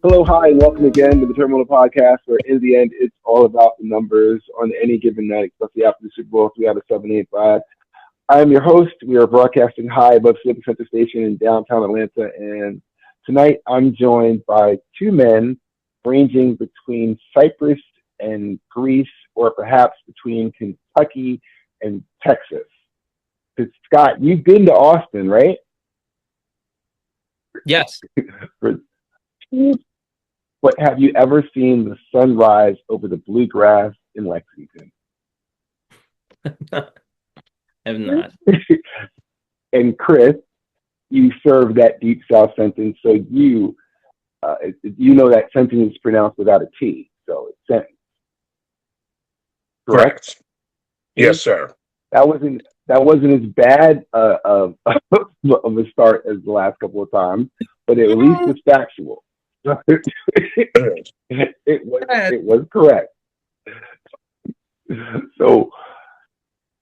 Hello, hi, and welcome again to the Terminal Podcast, where in the end, it's all about the numbers on any given night, especially after the Super Bowl. We have a 7-8-5. I am your host. We are broadcasting high above Civic Center Station in downtown Atlanta, and tonight I'm joined by two men ranging between Cyprus and Greece, or perhaps between Kentucky and Texas. Because Scott, you've been to Austin, right? Yes. But have you ever seen the sunrise over the bluegrass in Lexington? Have not. And Chris, you served that deep South sentence, so you know that sentence is pronounced without a T, so it's sentence. Correct. Yes, sir. That wasn't as bad of a start as the last couple of times, but at least it's factual. it was correct. So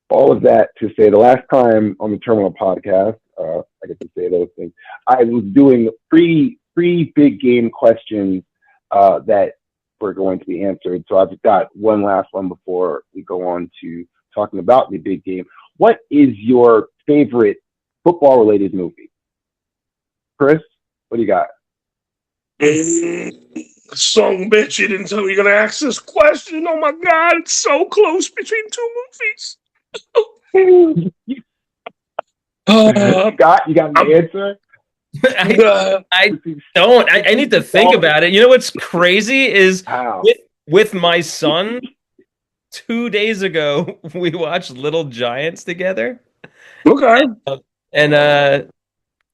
all of that to say, the last time on the Terminal Podcast, I get to say those things. I was doing three big game questions that were going to be answered. So I've got one last one before we go on to talking about the big game. What is your favorite football-related movie? Chris, what do you got? Son bitch, you didn't tell me you're gonna ask this question. Oh my god, it's so close between two movies. Scott, you got an answer? I don't. I need to think about it. You know what's crazy is with my son, 2 days ago we watched Little Giants together. Okay.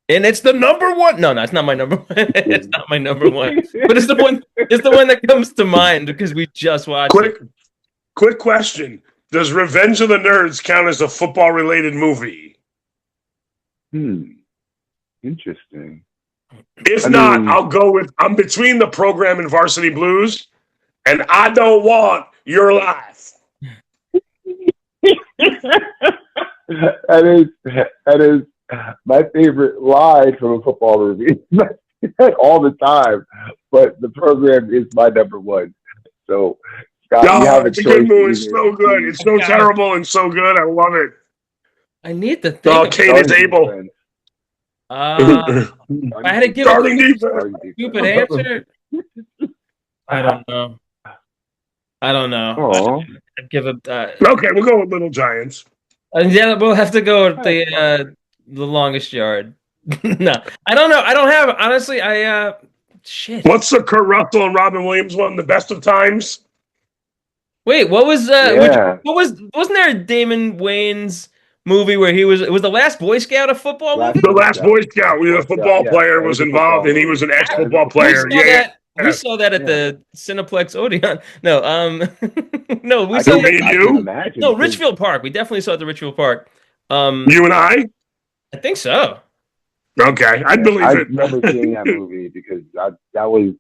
And it's the number one. No, it's not my number one. It's not my number one. But it's the one. It's the one that comes to mind because we just watched it. Quick question: does Revenge of the Nerds count as a football-related movie? Interesting. If not, I'll go with I'm between The Program and Varsity Blues, and I don't want your life. That is my favorite line from a football movie all the time, but The Program is my number one. So, Scott, you have it's a good movie. It's so good. It's so terrible and so good. I love it. I need to think. Oh, Kate is able. I had to give a stupid answer. I don't know. I'd give a. Okay, we'll go with Little Giants. Yeah, we'll have to go with the longest yard. No, I don't know. I don't have honestly. Shit. What's the Kurt Russell and Robin Williams one? The Best of Times. Wait, what was wasn't there a Damon Wayans movie where it was the Last Boy Scout a football movie? The Last Boy Scout, where the football player was involved, and he was an ex-football player. We saw that at the Cineplex Odeon. No, no, we saw that. No, Richfield Park. We definitely saw it at the Richfield Park. You and I think so. Okay, I believe it. I remember seeing that movie because that was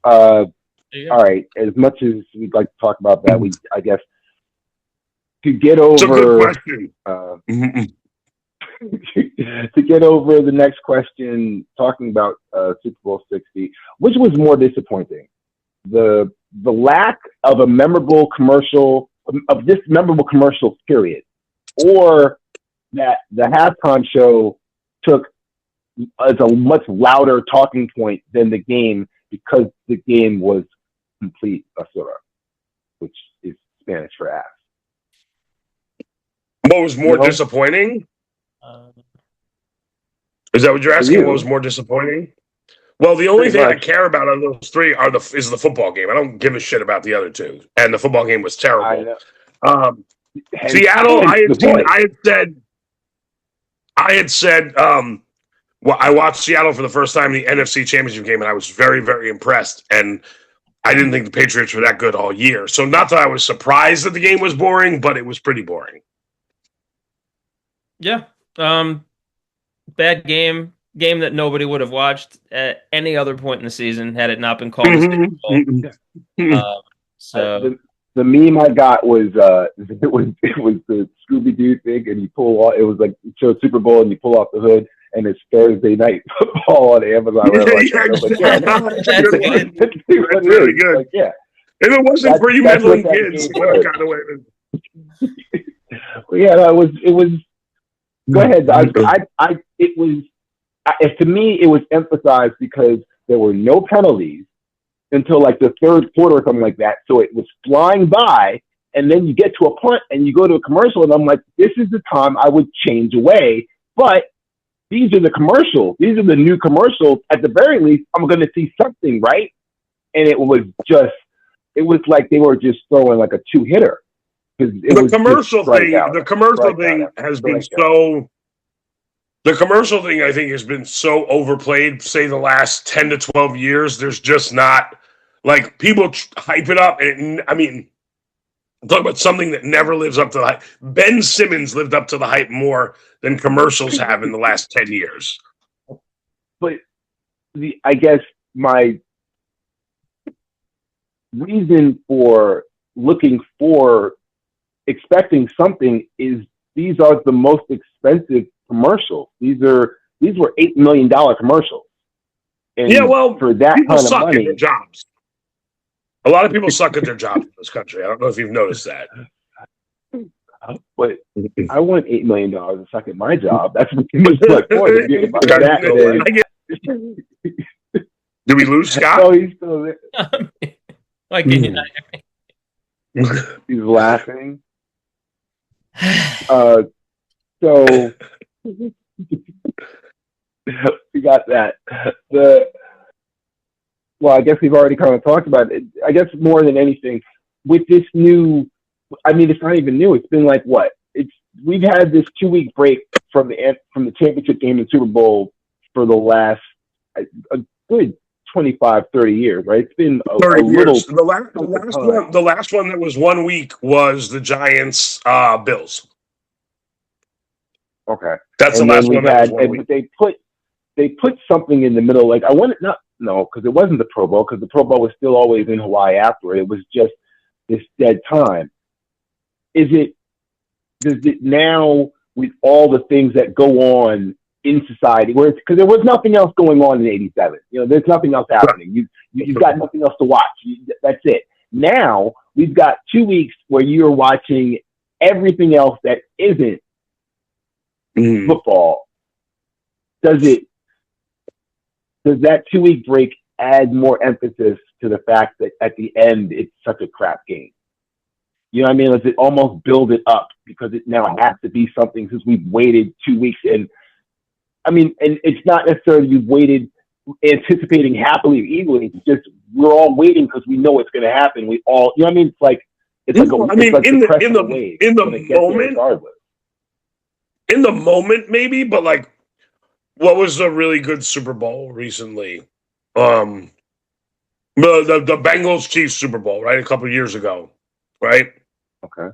all right. As much as we'd like to talk about that, I guess to get over. It's a good question. To get over the next question, talking about Super Bowl 60, which was more disappointing, the lack of a memorable commercial period, or that the halftime show took as a much louder talking point than the game because the game was complete basura, which is Spanish for ass. What was more disappointing? Is that what you're asking? What was more disappointing? Well, the only thing I care about of those three is the football game. I don't give a shit about the other two, and the football game was terrible. Seattle, I had said. Well, I watched Seattle for the first time in the NFC Championship game, and I was very, very impressed. And I didn't think the Patriots were that good all year. So not that I was surprised that the game was boring, but it was pretty boring. Yeah. Bad game that nobody would have watched at any other point in the season had it not been called. So the meme I got was it was the Scooby Doo thing, and you pull off. It was like you show Super Bowl, and you pull off the hood, and it's Thursday night football on Amazon. That's really good. Like, yeah. If it wasn't for you meddling kids, it would have gotten away with it. Yeah, no, it was. Go ahead. To me, it was emphasized because there were no penalties until like the third quarter or something like that. So it was flying by, and then you get to a punt and you go to a commercial, and I'm like, this is the time I would change away. But these are the commercials. These are the new commercials. At the very least, I'm going to see something, right? And it was like they were just throwing like a two-hitter. The commercial thing has been so. The commercial thing, I think, has been so overplayed, say, the last 10 to 12 years. There's just not, like, people hype it up. And, I mean, talk about something that never lives up to the hype. Ben Simmons lived up to the hype more than commercials have in the last 10 years. But I guess my reason for expecting something is these are the most expensive commercials. These were $8 million commercials. And for that people kind of suck money, at their jobs. A lot of people suck at their jobs in this country. I don't know if you've noticed that. But I want $8 million to suck at my job. That's what much point. Did we lose Scott? No, he's still there. Like he's laughing. So we got that. I guess we've already kind of talked about it. I guess more than anything, with this new, I mean, it's not even new. It's been like what? We've had this 2-week break from the championship game and Super Bowl for the last a good 25, 30 years, right? It's been a little. The last one that was 1 week was the Giants Bills. Okay, that's the last one. But they put something in the middle. Like because it wasn't the Pro Bowl, because the Pro Bowl was still always in Hawaii after it. It was just this dead time. Does it now, with all the things that go on in society, because there was nothing else going on in '87. There's nothing else happening. You've got nothing else to watch. That's it. Now we've got 2 weeks where you're watching everything else that isn't football. Does that 2-week break add more emphasis to the fact that at the end it's such a crap game? You know what I mean? Does it almost build it up because it now has to be something since we've waited 2 weeks? And I mean, and it's not necessarily you've waited anticipating happily or eagerly. It's just we're all waiting because we know it's going to happen. We all, you know what I mean? In the moment, maybe, but like, what was a really good Super Bowl recently? The Bengals Chiefs Super Bowl, right? A couple of years ago, right? Okay.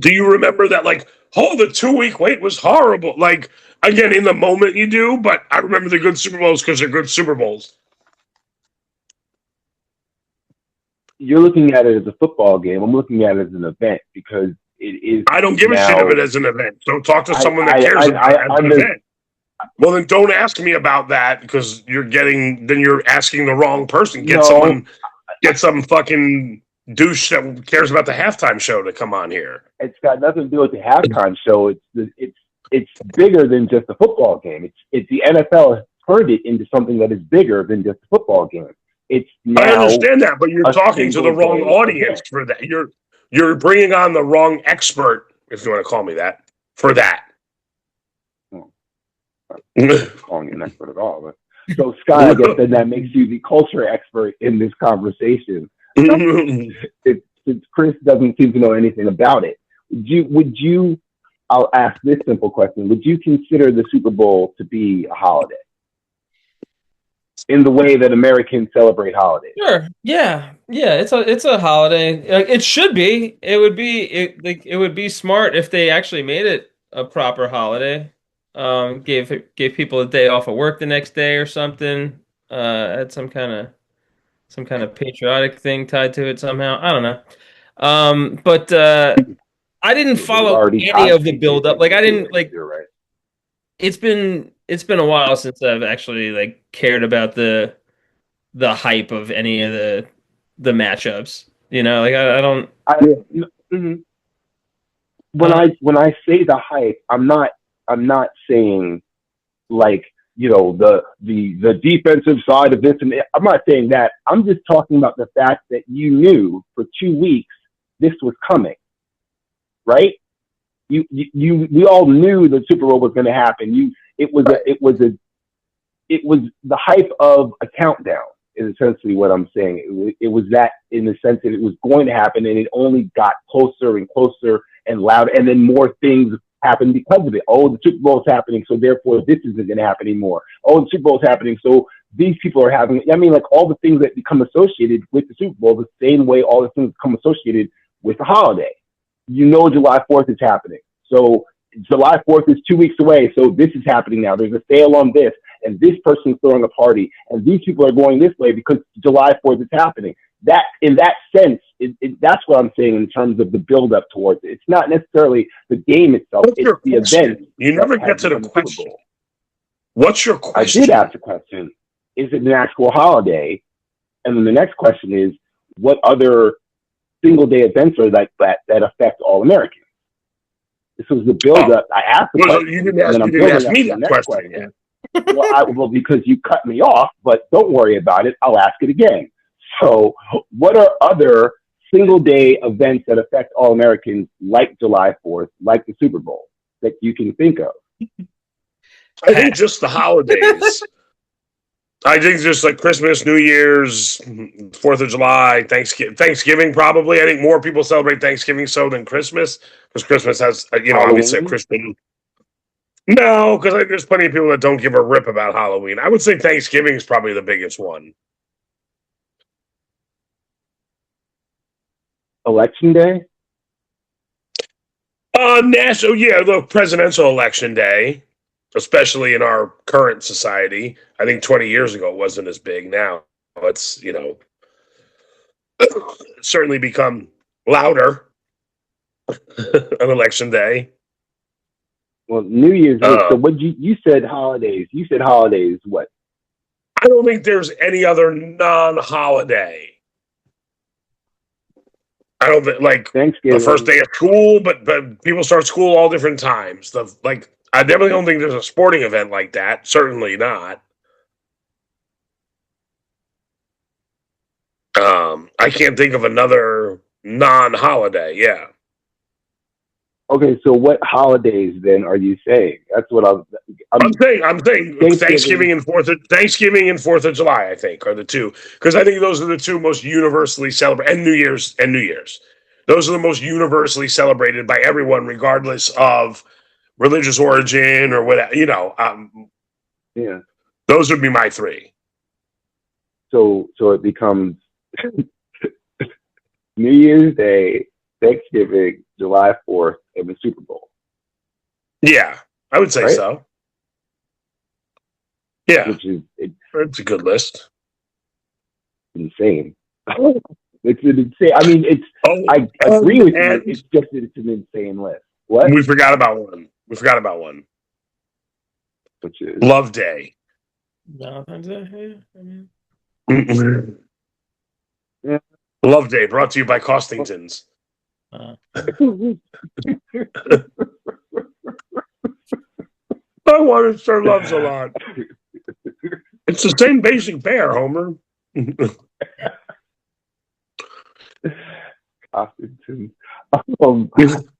Do you remember that? Like, the 2-week wait was horrible. Like, again, in the moment you do, but I remember the good Super Bowls because they're good Super Bowls. You're looking at it as a football game. I'm looking at it as an event because it is. I don't give a shit of it as an event. So talk to someone that cares about it as an event. Well, then don't ask me about that because you're asking the wrong person. Get some fucking douche that cares about the halftime show to come on here. It's got nothing to do with the halftime show. It's bigger than just a football game. It's the NFL has turned it into something that is bigger than just a football game. I understand that, but you're talking to the wrong audience for that. You're bringing on the wrong expert, if you want to call me that, for that. I'm not calling you an expert at all. But. So, Scott, I guess then that makes you the culture expert in this conversation. Since Chris doesn't seem to know anything about it, would you? I'll ask this simple question: would you consider the Super Bowl to be a holiday in the way that Americans celebrate holidays? Sure. Yeah. It's a holiday. It should be. It would be smart if they actually made it a proper holiday. Gave people a day off of work the next day or something. Had some kind of patriotic thing tied to it somehow. I don't know. But I didn't follow any of the build up. Like I didn't like. You're right. It's been it's been a while since I've actually like cared about the hype of any of the matchups. You know, like I don't. Mhm. When I say the hype, I'm not saying like the defensive side of this, and I'm not saying that. I'm just talking about the fact that you knew for 2 weeks this was coming, right? We all knew the Super Bowl was going to happen. It was the hype of a countdown is essentially what I'm saying. It was that in the sense that it was going to happen, and it only got closer and closer and louder, and then more things happened because of it. Oh, the Super Bowl is happening, so therefore this isn't going to happen anymore. Oh, the Super Bowl is happening, so these people are having. I mean, like all the things that become associated with the Super Bowl, the same way all the things become associated with the holiday. July 4th is happening, so July 4th is 2 weeks away, so this is happening now. There's a sale on this, and this person's throwing a party, and these people are going this way because July 4th is happening. That, in that sense, that's what I'm saying in terms of the build-up towards it. It's not necessarily the game itself; it's the event. You never get to the question. What's your question? I did ask the question: is it an actual holiday? And then the next question is, what other single-day events are like that affect all Americans? This was the build-up. I asked the question. You didn't ask me that question. Well, because you cut me off, but don't worry about it. I'll ask it again. So, what are other single-day events that affect all Americans, like July 4th, like the Super Bowl, that you can think of? I think just the holidays. I think just like Christmas, New Year's, 4th of July, Thanksgiving probably. I think more people celebrate Thanksgiving than Christmas, because Christmas has, obviously a Christian. No, because there's plenty of people that don't give a rip about Halloween. I would say Thanksgiving is probably the biggest one. Election Day? The presidential election day, especially in our current society. I think 20 years ago it wasn't as big. Now it's, certainly become louder on election day. Well, New Year's. So what you said holidays. You said holidays. What? I don't think there's any other non-holiday. I don't think Thanksgiving. The first day of school, but people start school all different times. I definitely don't think there's a sporting event like that. Certainly not. I can't think of another non-holiday. Yeah. Okay, so what holidays then are you saying? That's what I'm saying Thanksgiving and 4th of July, I think, are the two, because I think those are the two most universally celebrated, and New Year's. Those are the most universally celebrated by everyone, regardless of religious origin or whatever. Yeah. Those would be my three. So it becomes New Year's Day, Thanksgiving, July 4th, and the Super Bowl. Yeah, I would say so. Yeah, it's a good list. Insane. It's an insane. I mean, I agree with you. It's just that it's an insane list. What? We forgot about one. Which is Love Day. Valentine's Day. Yeah. Love Day, brought to you by Costingtons. I wanted to stir loves a lot. It's the same basic pair, Homer. Costingtons.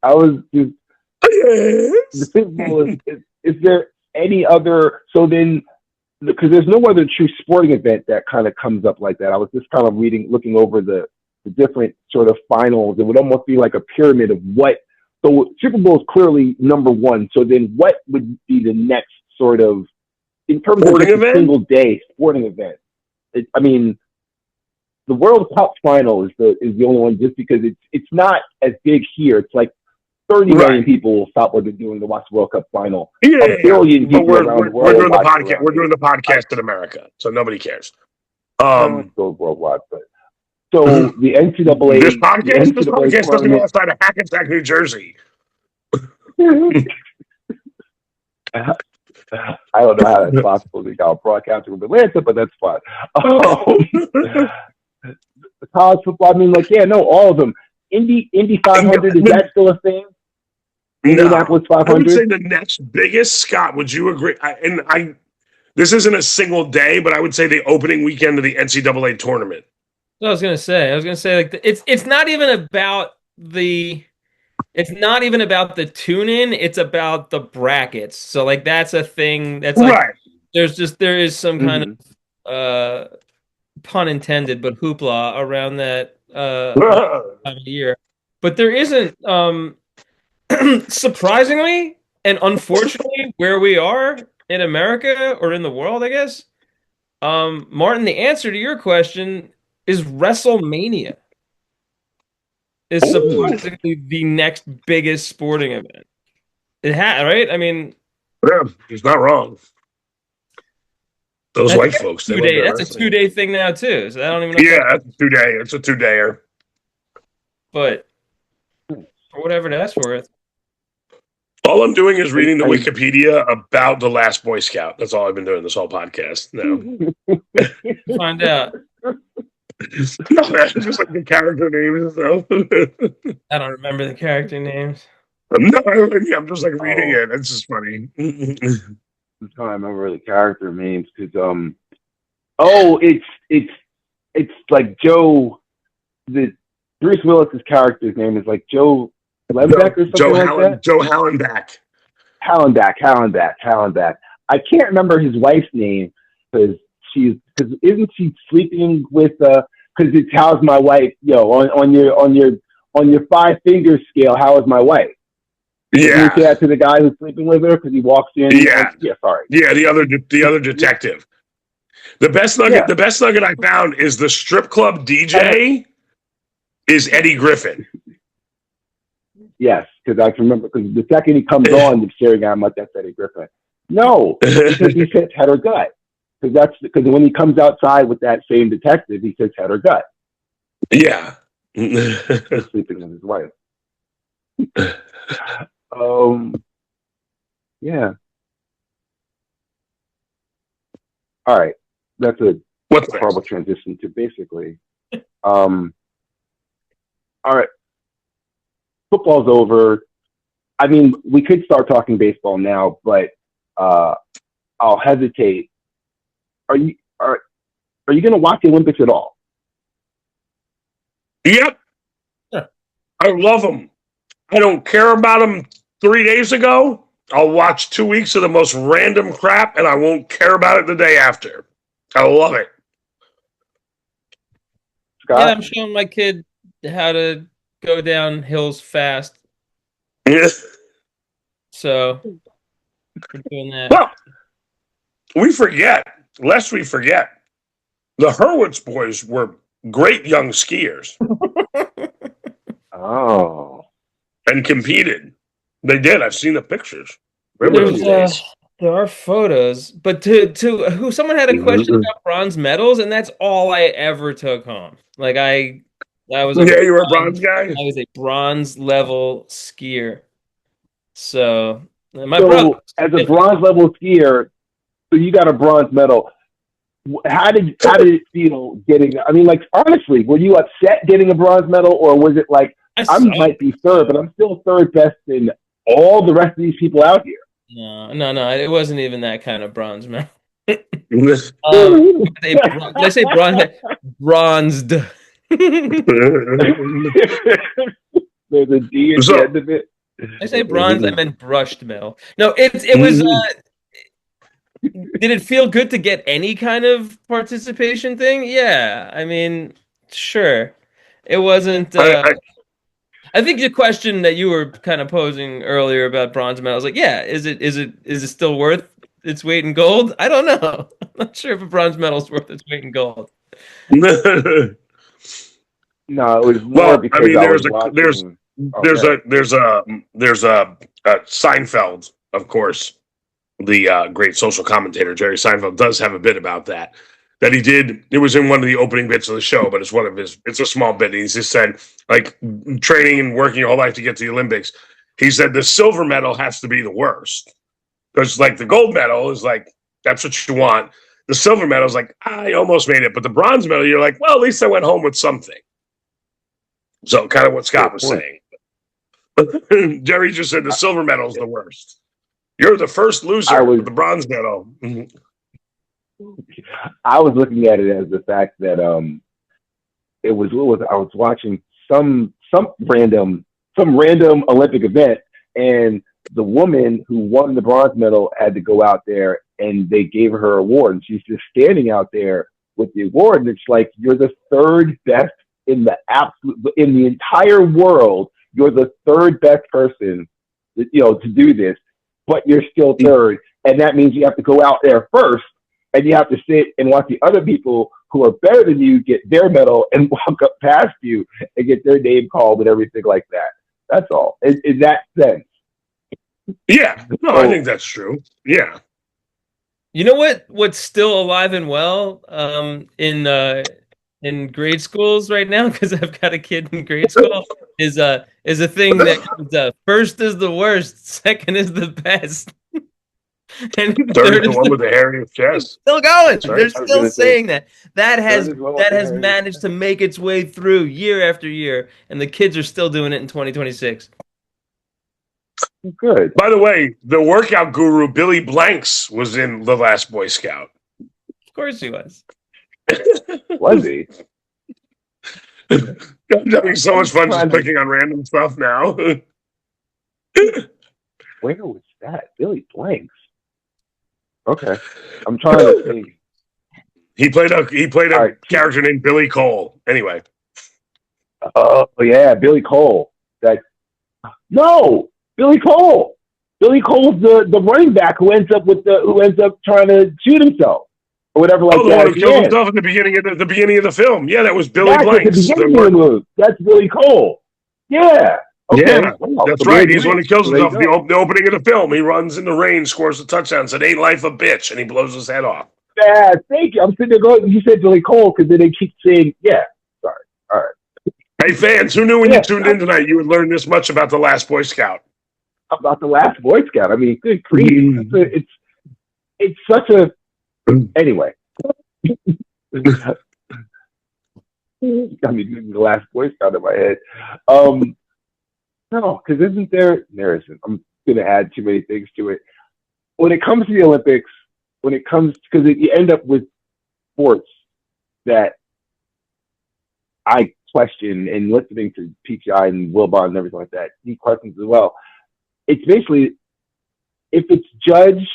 I was just the Super Bowl is there any other? So then, because there's no other true sporting event that kind of comes up like that. I was just kind of looking over the different sort of finals. It would almost be like a pyramid of what. So Super Bowl is clearly number one. So then, what would be the next sort of in terms sporting of a single day sporting event? The World Cup final is the only one, just because it's not as big here. It's like 30 million people will stop what they're doing to watch the World Cup final. A billion people around the world. We're doing the podcast. We're doing the podcast in America, so nobody cares. It goes worldwide, but so the NCAA. This podcast doesn't go outside of Hackensack, New Jersey. I don't know how that's possible. We got a broadcaster from Atlanta, but that's fine. The college football, I mean, like, yeah, no, all of them. Indy 500, is that still a thing? Indianapolis 500? I would say the next biggest, Scott, would you agree? This isn't a single day, but I would say the opening weekend of the NCAA tournament. I was gonna say, like, it's not even about the tune-in. It's about the brackets. So, like, that's a thing. That's like, right. There is some kind of pun intended, but hoopla around that time of year. But there isn't, surprisingly and unfortunately, where we are in America or in the world, I guess. Martin, the answer to your question is WrestleMania is supposedly the next biggest sporting event. Right? I mean, yeah, he's not wrong. Those white folks. That's a 2-day thing now too. So I don't even know. Yeah, that's a 2-day. It's a 2-dayer. But for whatever that's worth. All I'm doing is reading the Wikipedia about the last Boy Scout. That's all I've been doing this whole podcast. No. Find out. No, that's just like the character names and stuff. I don't remember the character names. No, I'm just like reading it. It's just funny. I'm trying to remember the character names because it's like Joe. The Bruce Willis's character's name is like Joe Lembeck or something like that. Joe Hallenbeck. Hallenbeck. I can't remember his wife's name because isn't she sleeping with because it's how's my wife? On your 5-finger scale, how is my wife? Yeah. You say that to the guy who's sleeping with her because he walks in. Yeah. Sorry. Yeah, the other detective. The best nugget I found is the strip club DJ is Eddie Griffin. Yes, because I can remember because the second he comes on, the staring at him like that's Eddie Griffin. No, because he says head or gut. Because when he comes outside with that same detective, he says head or gut. Yeah. He's sleeping with his wife. Yeah. All right. That's a horrible transition to basically. All right. Football's over. I mean, we could start talking baseball now, but I'll hesitate. Are you going to watch the Olympics at all? Yep. Yeah. I love them. I don't care about them 3 days ago. I'll watch 2 weeks of the most random crap, and I won't care about it the day after. I love it. Scott? Yeah, I'm showing my kid how to go down hills fast. Yes. So we're doing that. Well, lest we forget, the Hurwitz boys were great young skiers. Oh. And competed. They did. I've seen the pictures. There are photos, but to someone had a question about bronze medals, and that's all I ever took home. Like I was you were a bronze guy. I was a bronze level skier. So brother, as a bronze level skier, so you got a bronze medal. How did it feel getting? I mean, like honestly, were you upset getting a bronze medal, or was it like I might be third, but I'm still third best in all the rest of these people out here? No. It wasn't even that kind of bronze medal. Did I say bronze? Bronzed. There's a D at the end of it. I say bronze. I meant brushed medal. No, it was. Did it feel good to get any kind of participation thing? Yeah, I mean, sure. It wasn't. I think the question that you were kind of posing earlier about bronze medal, I was like, yeah, is it still worth its weight in gold? I don't know. I'm not sure if a bronze medal is worth its weight in gold. No, it was more because there's a Seinfeld, of course, the great social commentator Jerry Seinfeld does have a bit about that he did. It was in one of the opening bits of the show, but it's a small bit. He just said, like, training and working your whole life to get to the Olympics. He said the silver medal has to be the worst. Because like the gold medal is like, that's what you want. The silver medal is like, I almost made it. But the bronze medal, you're like, well, at least I went home with something. So kind of what Scott was saying. Jerry just said the silver medal is the worst. You're the first loser with the bronze medal. I was looking at it as the fact that I was watching some random Olympic event, and the woman who won the bronze medal had to go out there and they gave her an award, and she's just standing out there with the award, and it's like, you're the third best in the entire world. You're the third best person, to do this, but you're still third, and that means you have to go out there first, and you have to sit and watch the other people who are better than you get their medal and walk up past you and get their name called and everything like that. That's all. In that sense. Yeah, no, I think that's true. Yeah. You know what's still alive and well in grade schools right now, because I've got a kid in grade school, is a thing that first is the worst, second is the best. And third is the one with the hairiest chest. Still going. Right. They're still saying that. That has managed to make its way through year after year, and the kids are still doing it in 2026. Good. By the way, the workout guru Billy Blanks was in The Last Boy Scout. Of course he was. Was he? I'm having so much fun just picking on random stuff now. Where was that? Billy Blanks. Okay, I'm trying to think. He played a character named Billy Cole. Anyway. Oh yeah, Billy Cole. Billy Cole. Billy Cole's the running back who ends up trying to shoot himself or whatever like that. Oh, the one who killed himself in the beginning of the film. Yeah, that was Billy Blanks. That's Billy Cole. Yeah. Okay. Yeah, that's right. He's the one who kills himself in the opening of the film. He runs in the rain, scores a touchdown, said, "Ain't life a bitch?" and he blows his head off. Yeah, thank you. I'm sitting there going, you said Billy Cole, because then they keep saying, yeah. Sorry. All right. Hey, fans, who knew when you tuned in tonight you would learn this much about The Last Boy Scout? About The Last Boy Scout. I mean, good grief. It's such a... Anyway. I mean, The Last Boy Scout in my head. No, because isn't there isn't. I'm going to add too many things to it. When it comes to the Olympics, because you end up with sports that I question, and listening to PTI and Wilbon and everything like that, he questions as well. It's basically, if it's judged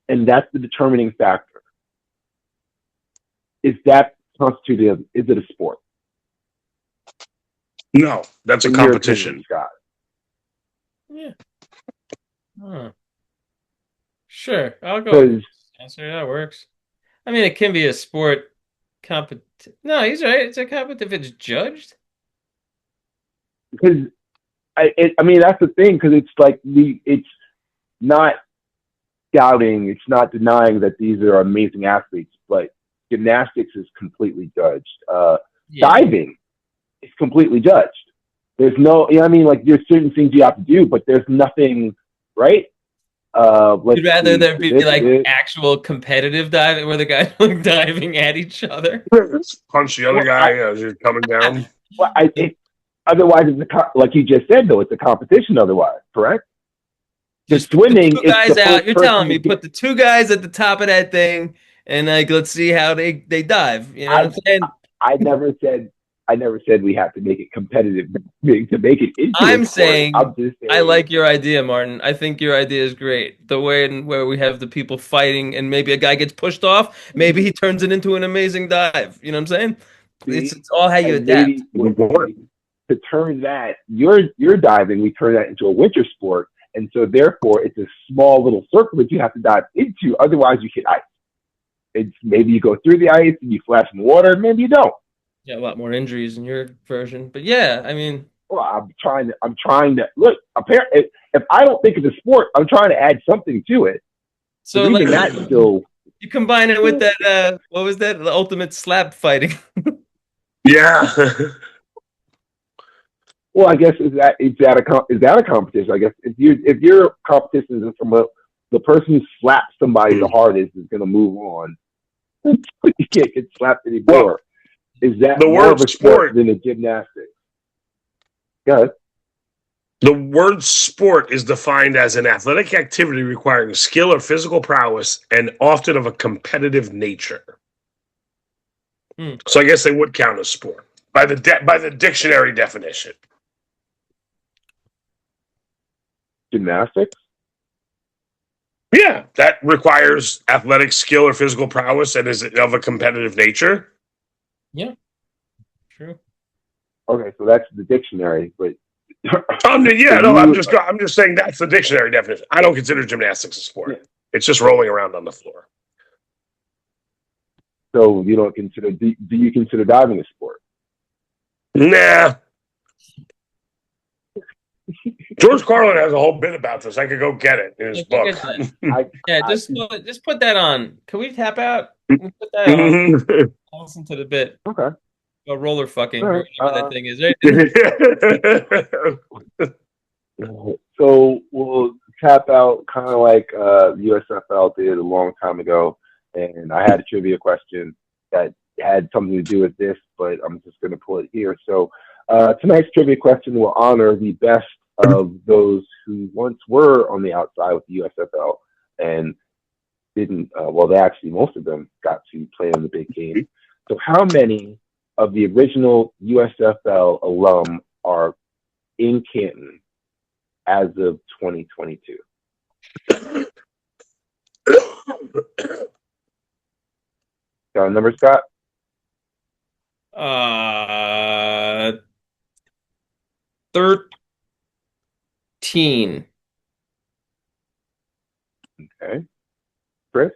and that's the determining factor, is that constituted? Is it a sport? No, that's a competition. Scott. Yeah. Huh. Sure, I'll go. Answer that works. I mean, it can be a sport competition. No, he's right. It's a competition if it's judged. Because I mean, that's the thing. Because it's like it's not doubting, it's not denying that these are amazing athletes, but gymnastics is completely judged. Diving is completely judged. There's no, I mean, like, there's certain things you have to do, but there's nothing, right? You'd rather there be actual competitive diving where the guys are diving at each other? Punch the other guy as you're coming down. Well, otherwise, it's like you just said, though, it's a competition otherwise, correct? Just swimming. Two guys out. You're telling me put the two guys at the top of that thing and let's see how they dive. You know what I'm saying? I never said we have to make it competitive to make it into I'm saying I like your idea, Martin. I think your idea is great. The way where we have the people fighting and maybe a guy gets pushed off, maybe he turns it into an amazing dive. You know what I'm saying? It's all how you adapt. To turn that, you're diving, we turn that into a winter sport, and so therefore it's a small little circle that you have to dive into, otherwise you hit ice. It's maybe you go through the ice and you flash in the water, maybe you don't. Yeah, a lot more injuries in your version, but yeah, I mean, well, I'm trying to look. Apparently, if I don't think it's a sport, I'm trying to add something to it. So like that still, you combine it with that. What was that? The ultimate slap fighting. Yeah. Well, I guess is that a competition? I guess if your competition is from the person who slaps somebody the hardest is going to move on. You can't get slapped anymore. Is that more of a sport than a gymnastics? Go ahead. The word sport is defined as an athletic activity requiring skill or physical prowess and often of a competitive nature. So I guess they would count as sport by the dictionary definition. Gymnastics? Yeah, that requires athletic skill or physical prowess and is of a competitive nature. Yeah, true. Okay, so that's the dictionary, but I'm just saying that's the dictionary definition. I don't consider gymnastics a sport. Yeah. It's just rolling around on the floor. So you don't consider? Do you consider diving a sport? Nah. George Carlin has a whole bit about this. I could go get it in his book. Just put that on. Can we tap out? Put that on. I'll listen to the bit. Okay. Roller fucking, right. whatever that thing is. Right? So we'll tap out kind of like USFL did a long time ago, and I had a trivia question that had something to do with this, but I'm just going to pull it here. So tonight's trivia question will honor the best of those who once were on the outside with the USFL and didn't. Most of them got to play in the big game. So how many of the original USFL alum are in Canton as of 2022? Got a number, Scott? 13. Okay. Chris?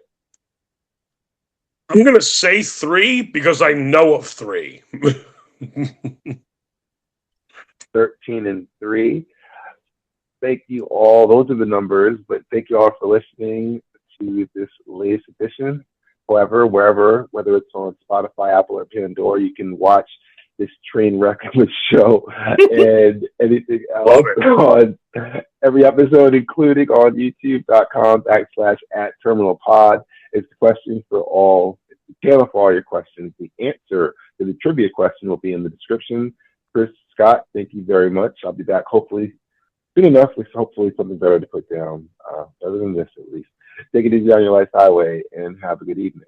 I'm going to say 3 because I know of 3. 13 and 3. Thank you all. Those are the numbers, but thank you all for listening to this latest edition. However, whether it's on Spotify, Apple, or Pandora, you can watch this train wreck of a show and anything else on every episode, including on youtube.com/@terminalpod. It's the question for all. It's the channel for all your questions. The answer to the trivia question will be in the description. Chris, Scott, thank you very much. I'll be back hopefully soon enough with hopefully something better to put down, better than this at least. Take it easy on your life highway and have a good evening.